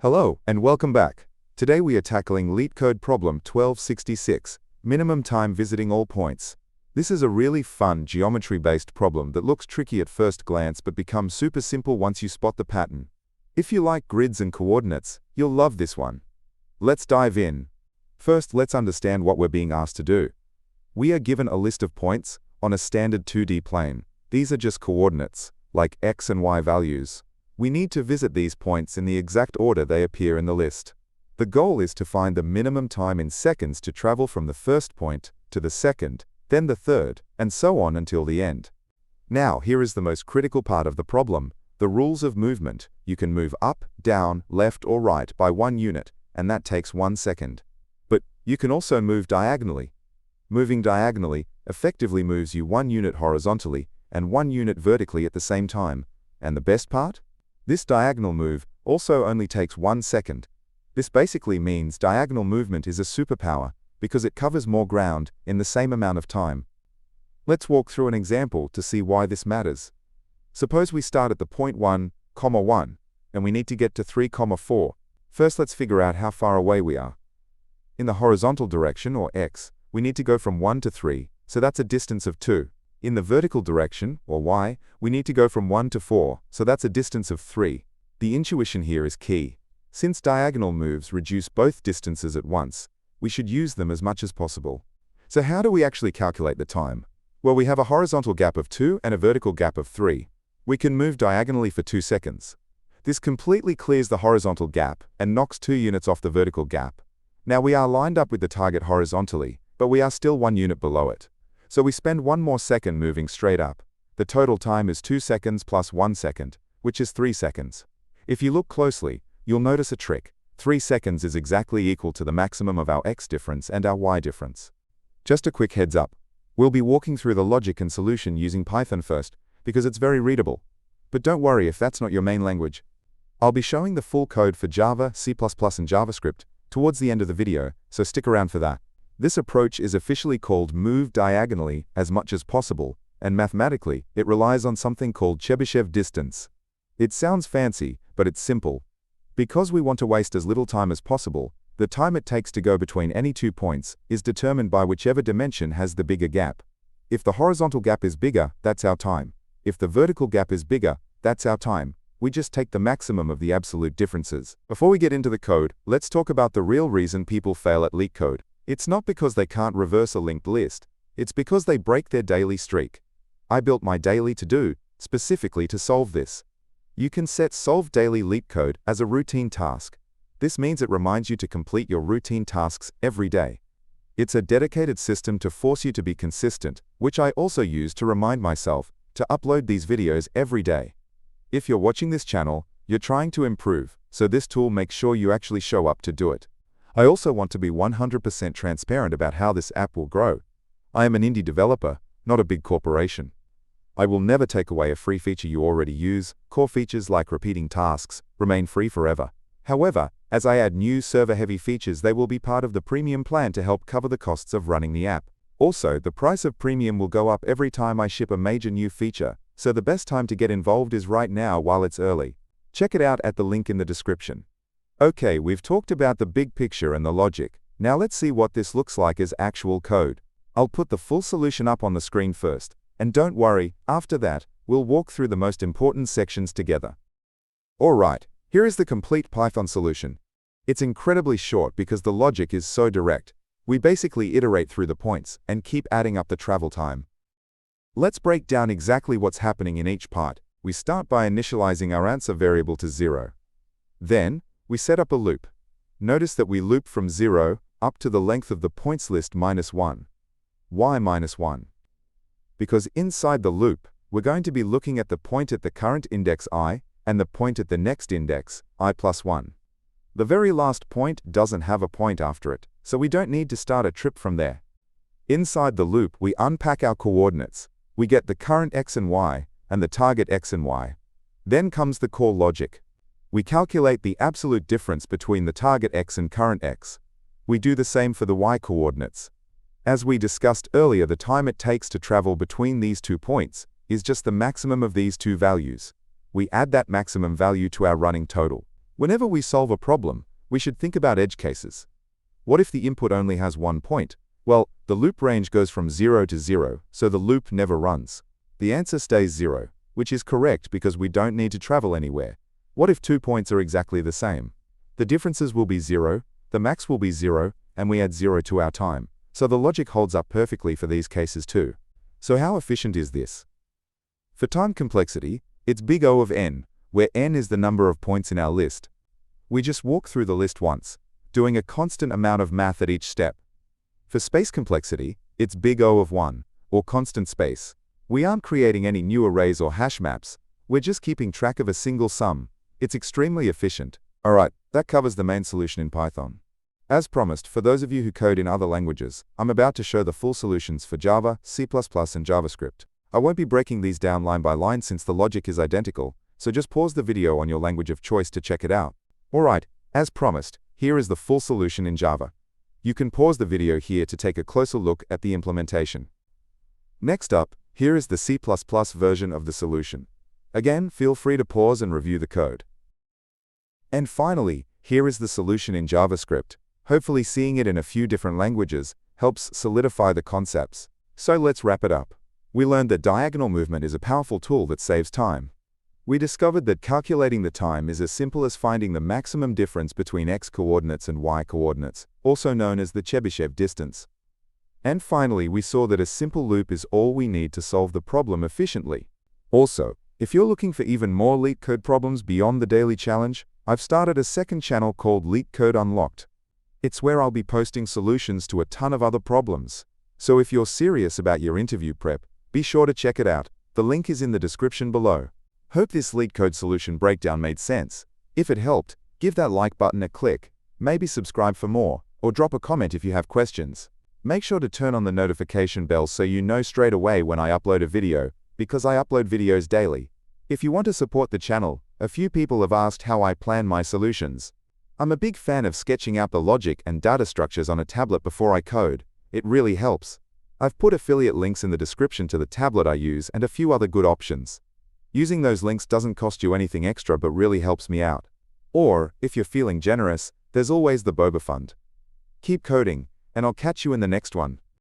Hello, and welcome back. Today we are tackling LeetCode problem 1266, minimum time visiting all points. This is a really fun geometry-based problem that looks tricky at first glance but becomes super simple once you spot the pattern. If you like grids and coordinates, you'll love this one. Let's dive in. First, let's understand what we're being asked to do. We are given a list of points on a standard 2D plane. These are just coordinates, like x and y values. We need to visit these points in the exact order they appear in the list. The goal is to find the minimum time in seconds to travel from the first point to the second, then the third, and so on until the end. Now, here is the most critical part of the problem, the rules of movement. You can move up, down, left, or right by 1 unit, and that takes 1 second. But you can also move diagonally. Moving diagonally effectively moves you 1 unit horizontally and 1 unit vertically at the same time. And the best part? This diagonal move also only takes 1 second. This basically means diagonal movement is a superpower because it covers more ground in the same amount of time. Let's walk through an example to see why this matters. Suppose we start at the point 1, 1, and we need to get to 3, 4. First, let's figure out how far away we are. In the horizontal direction, or x, we need to go from 1 to 3, so that's a distance of 2. In the vertical direction, or y, we need to go from 1 to 4, so that's a distance of 3. The intuition here is key. Since diagonal moves reduce both distances at once, we should use them as much as possible. So how do we actually calculate the time? Well, we have a horizontal gap of 2 and a vertical gap of 3. We can move diagonally for 2 seconds. This completely clears the horizontal gap and knocks 2 units off the vertical gap. Now we are lined up with the target horizontally, but we are still 1 unit below it. So we spend 1 more second moving straight up. The total time is 2 seconds plus 1 second, which is 3 seconds. If you look closely, you'll notice a trick. 3 seconds is exactly equal to the maximum of our x difference and our y difference. Just a quick heads up. We'll be walking through the logic and solution using Python first, because it's very readable. But don't worry if that's not your main language. I'll be showing the full code for Java, C++, and JavaScript towards the end of the video, so stick around for that. This approach is officially called move diagonally as much as possible, and mathematically, it relies on something called Chebyshev Distance. It sounds fancy, but it's simple. Because we want to waste as little time as possible, the time it takes to go between any 2 points is determined by whichever dimension has the bigger gap. If the horizontal gap is bigger, that's our time. If the vertical gap is bigger, that's our time. We just take the maximum of the absolute differences. Before we get into the code, let's talk about the real reason people fail at LeetCode. It's not because they can't reverse a linked list. It's because they break their daily streak. I built my daily to-do specifically to solve this. You can set Solve Daily LeetCode as a routine task. This means it reminds you to complete your routine tasks every day. It's a dedicated system to force you to be consistent, which I also use to remind myself to upload these videos every day. If you're watching this channel, you're trying to improve, so this tool makes sure you actually show up to do it. I also want to be 100% transparent about how this app will grow. I am an indie developer, not a big corporation. I will never take away a free feature you already use. Core features like repeating tasks remain free forever. However, as I add new server-heavy features, they will be part of the premium plan to help cover the costs of running the app. Also, the price of premium will go up every time I ship a major new feature, so the best time to get involved is right now while it's early. Check it out at the link in the description. Okay, we've talked about the big picture and the logic. Now let's see what this looks like as actual code. I'll put the full solution up on the screen first, and don't worry, after that, we'll walk through the most important sections together. Alright, here is the complete Python solution. It's incredibly short because the logic is so direct. We basically iterate through the points and keep adding up the travel time. Let's break down exactly what's happening in each part. We start by initializing our answer variable to 0. Then, we set up a loop. Notice that we loop from 0 up to the length of the points list -1. Why -1? Because inside the loop, we're going to be looking at the point at the current index I and the point at the next index, I+1. The very last point doesn't have a point after it, so we don't need to start a trip from there. Inside the loop, we unpack our coordinates. We get the current x and y and the target x and y. Then comes the core logic. We calculate the absolute difference between the target x and current x. We do the same for the y coordinates. As we discussed earlier, the time it takes to travel between these 2 points is just the maximum of these 2 values. We add that maximum value to our running total. Whenever we solve a problem, we should think about edge cases. What if the input only has one point? Well, the loop range goes from 0 to 0, so the loop never runs. The answer stays 0, which is correct because we don't need to travel anywhere. What if 2 points are exactly the same? The differences will be 0, the max will be 0, and we add 0 to our time. So the logic holds up perfectly for these cases too. So how efficient is this? For time complexity, it's big O of n, where n is the number of points in our list. We just walk through the list once, doing a constant amount of math at each step. For space complexity, it's big O of 1, or constant space. We aren't creating any new arrays or hash maps, we're just keeping track of a single sum. It's extremely efficient. Alright, that covers the main solution in Python. As promised, for those of you who code in other languages, I'm about to show the full solutions for Java, C++, and JavaScript. I won't be breaking these down line by line since the logic is identical, so just pause the video on your language of choice to check it out. Alright, as promised, here is the full solution in Java. You can pause the video here to take a closer look at the implementation. Next up, here is the C++ version of the solution. Again, feel free to pause and review the code. And finally, here is the solution in JavaScript. Hopefully seeing it in a few different languages helps solidify the concepts. So let's wrap it up. We learned that diagonal movement is a powerful tool that saves time. We discovered that calculating the time is as simple as finding the maximum difference between x coordinates and y coordinates, also known as the Chebyshev distance. And finally, we saw that a simple loop is all we need to solve the problem efficiently. Also, if you're looking for even more LeetCode problems beyond the daily challenge, I've started a second channel called LeetCode Unlocked. It's where I'll be posting solutions to a ton of other problems. So if you're serious about your interview prep, be sure to check it out. The link is in the description below. Hope this LeetCode solution breakdown made sense. If it helped, give that like button a click, maybe subscribe for more, or drop a comment if you have questions. Make sure to turn on the notification bell so you know straight away when I upload a video, because I upload videos daily. If you want to support the channel, a few people have asked how I plan my solutions. I'm a big fan of sketching out the logic and data structures on a tablet before I code. It really helps. I've put affiliate links in the description to the tablet I use and a few other good options. Using those links doesn't cost you anything extra but really helps me out. Or, if you're feeling generous, there's always the Boba Fund. Keep coding, and I'll catch you in the next one.